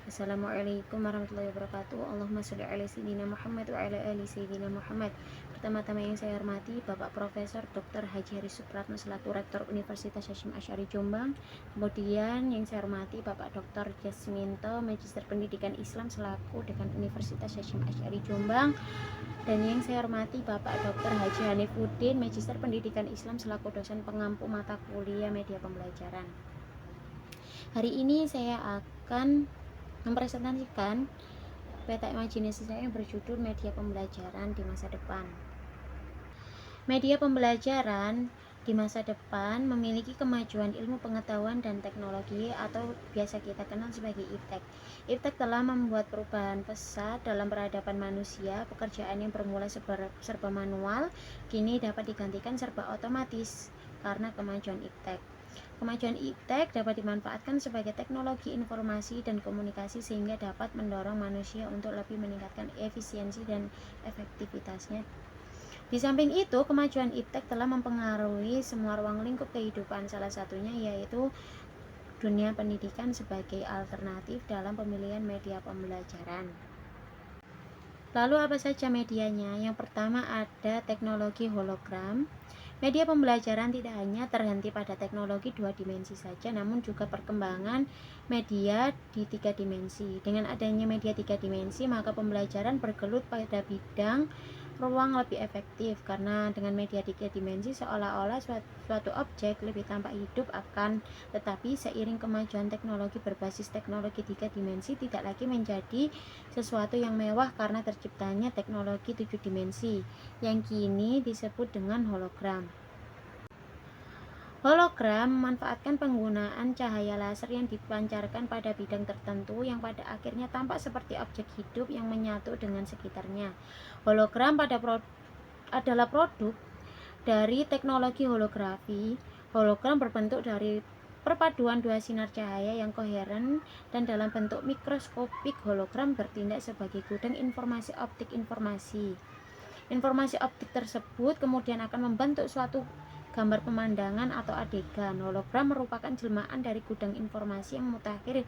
Assalamualaikum warahmatullahi wabarakatuh. Allahumma sholli ala sayyidina Muhammad wa ala ali sayyidina Muhammad. Pertama-tama yang saya hormati Bapak Profesor Dr. Haji Hari Supratno selaku Rektor Universitas Hasyim Asy'ari Jombang. Kemudian yang saya hormati Bapak Dr. Jasminto, Magister Pendidikan Islam selaku Dekan Universitas Hasyim Asy'ari Jombang. Dan yang saya hormati Bapak Dr. Haji Hanifuddin, Magister Pendidikan Islam selaku dosen pengampu mata kuliah media pembelajaran. Hari ini saya akan mempresentasikan peta imajinasi saya yang berjudul media pembelajaran di masa depan. Media pembelajaran di masa depan memiliki kemajuan ilmu pengetahuan dan teknologi atau biasa kita kenal sebagai iptek. Iptek telah membuat perubahan pesat dalam peradaban manusia. Pekerjaan yang bermula serba manual kini dapat digantikan serba otomatis karena kemajuan iptek. Kemajuan iptek dapat dimanfaatkan sebagai teknologi informasi dan komunikasi sehingga dapat mendorong manusia untuk lebih meningkatkan efisiensi dan efektivitasnya. Di samping itu, kemajuan iptek telah mempengaruhi semua ruang lingkup kehidupan, salah satunya yaitu dunia pendidikan sebagai alternatif dalam pemilihan media pembelajaran. Lalu apa saja medianya? Yang pertama ada teknologi hologram. Media pembelajaran tidak hanya terhenti pada teknologi 2 dimensi saja, namun juga perkembangan media di 3 dimensi. Dengan adanya media 3 dimensi, maka pembelajaran bergelut pada bidang ruang lebih efektif, karena dengan media 3 dimensi seolah-olah suatu objek lebih tampak hidup tetapi seiring kemajuan teknologi berbasis teknologi 3 dimensi tidak lagi menjadi sesuatu yang mewah karena terciptanya teknologi 7 dimensi yang kini disebut dengan hologram. Hologram memanfaatkan penggunaan cahaya laser yang dipancarkan pada bidang tertentu yang pada akhirnya tampak seperti objek hidup yang menyatu dengan sekitarnya. Hologram adalah produk dari teknologi holografi. Hologram berbentuk dari perpaduan dua sinar cahaya yang koheren dan dalam bentuk mikroskopik. Hologram bertindak sebagai gudang informasi optik informasi. Informasi optik tersebut kemudian akan membentuk suatu gambar pemandangan atau adegan. Hologram merupakan jelmaan dari gudang informasi yang mutakhir.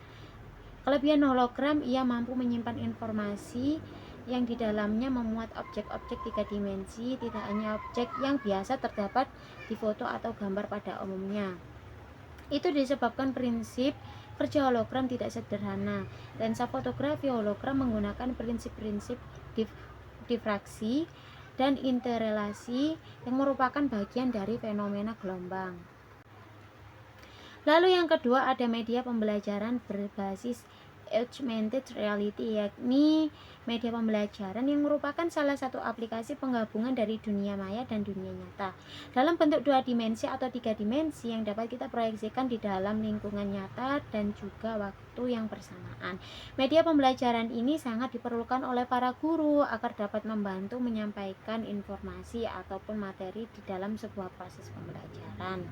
Kelebihan hologram, ia mampu menyimpan informasi yang di dalamnya memuat objek-objek 3 dimensi, tidak hanya objek yang biasa terdapat di foto atau gambar pada umumnya. Itu disebabkan prinsip kerja hologram tidak sederhana. Lensa fotografi hologram menggunakan prinsip-prinsip difraksi dan interrelasi yang merupakan bagian dari fenomena gelombang. Lalu yang kedua ada media pembelajaran berbasis augmented reality, yakni media pembelajaran yang merupakan salah satu aplikasi penggabungan dari dunia maya dan dunia nyata dalam bentuk 2 dimensi atau 3 dimensi yang dapat kita proyeksikan di dalam lingkungan nyata dan juga waktu yang bersamaan. Media pembelajaran ini sangat diperlukan oleh para guru agar dapat membantu menyampaikan informasi ataupun materi di dalam sebuah proses pembelajaran.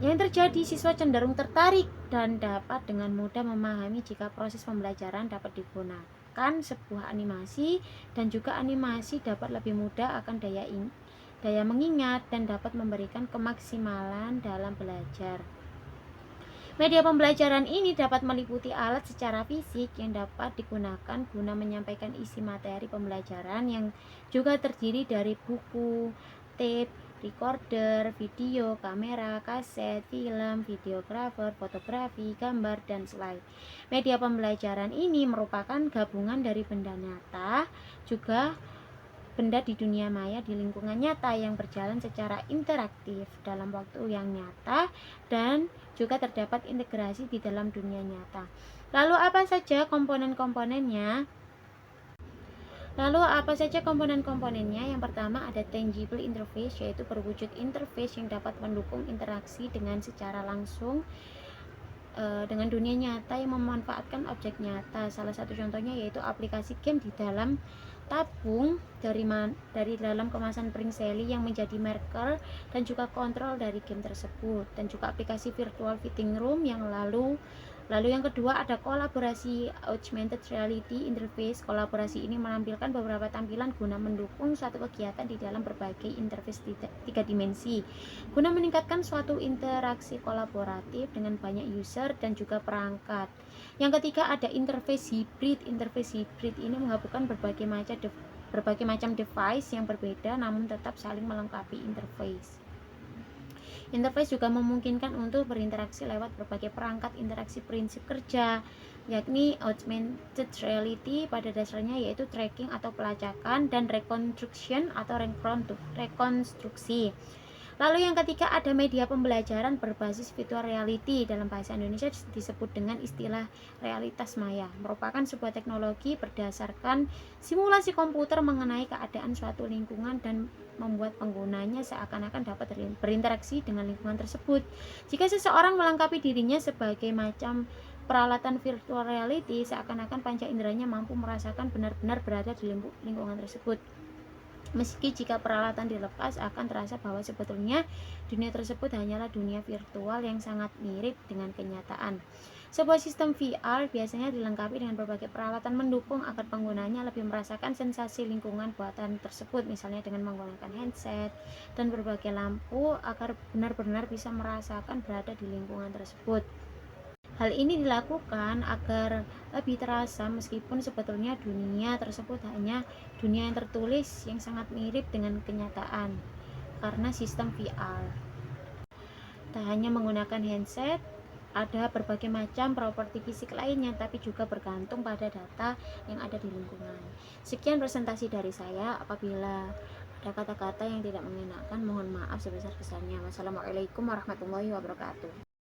Yang terjadi, siswa cenderung tertarik dan dapat dengan mudah memahami jika proses pembelajaran dapat digunakan sebuah animasi, dan juga animasi dapat lebih mudah akan daya mengingat dan dapat memberikan kemaksimalan dalam belajar. Media pembelajaran ini dapat meliputi alat secara fisik yang dapat digunakan guna menyampaikan isi materi pembelajaran yang juga terdiri dari buku, tape, recorder, video, kamera, kaset, film, videografer, fotografi, gambar, dan slide. Media pembelajaran ini merupakan gabungan dari benda nyata, juga benda di dunia maya di lingkungan nyata yang berjalan secara interaktif dalam waktu yang nyata dan juga terdapat integrasi di dalam dunia nyata. Lalu apa saja komponen-komponennya? Yang pertama ada tangible interface, yaitu berwujud interface yang dapat mendukung interaksi dengan secara langsung dengan dunia nyata yang memanfaatkan objek nyata. Salah satu contohnya yaitu aplikasi game di dalam tabung dari dalam kemasan Pringselly yang menjadi marker dan juga kontrol dari game tersebut, dan juga aplikasi virtual fitting room yang lalu Lalu yang kedua ada kolaborasi augmented reality interface. Kolaborasi ini menampilkan beberapa tampilan guna mendukung suatu kegiatan di dalam berbagai interface tiga dimensi, guna meningkatkan suatu interaksi kolaboratif dengan banyak user dan juga perangkat. Yang ketiga ada interface hybrid. Interface hybrid ini menggabungkan berbagai macam device yang berbeda namun tetap saling melengkapi interface. Interface juga memungkinkan untuk berinteraksi lewat berbagai perangkat interaksi prinsip kerja, yakni augmented reality pada dasarnya yaitu tracking atau pelacakan dan reconstruction atau rekonstruksi. Lalu yang ketiga ada media pembelajaran berbasis virtual reality. Dalam bahasa Indonesia disebut dengan istilah realitas maya. Merupakan sebuah teknologi berdasarkan simulasi komputer mengenai keadaan suatu lingkungan dan membuat penggunanya seakan-akan dapat berinteraksi dengan lingkungan tersebut. Jika seseorang melengkapi dirinya sebagai macam peralatan virtual reality, seakan-akan panca inderanya mampu merasakan benar-benar berada di lingkungan tersebut. Meski jika peralatan dilepas, akan terasa bahwa sebetulnya dunia tersebut hanyalah dunia virtual yang sangat mirip dengan kenyataan. Sebuah sistem VR biasanya dilengkapi dengan berbagai peralatan mendukung agar penggunanya lebih merasakan sensasi lingkungan buatan tersebut, misalnya dengan menggunakan headset dan berbagai lampu agar benar-benar bisa merasakan berada di lingkungan tersebut. Hal ini dilakukan agar lebih terasa meskipun sebetulnya dunia tersebut hanya dunia yang tertulis yang sangat mirip dengan kenyataan karena sistem VR. Tak hanya menggunakan handset, ada berbagai macam properti fisik lainnya, tapi juga bergantung pada data yang ada di lingkungan. Sekian presentasi dari saya. Apabila ada kata-kata yang tidak mengenakan, mohon maaf sebesar-besarnya. Wassalamualaikum warahmatullahi wabarakatuh.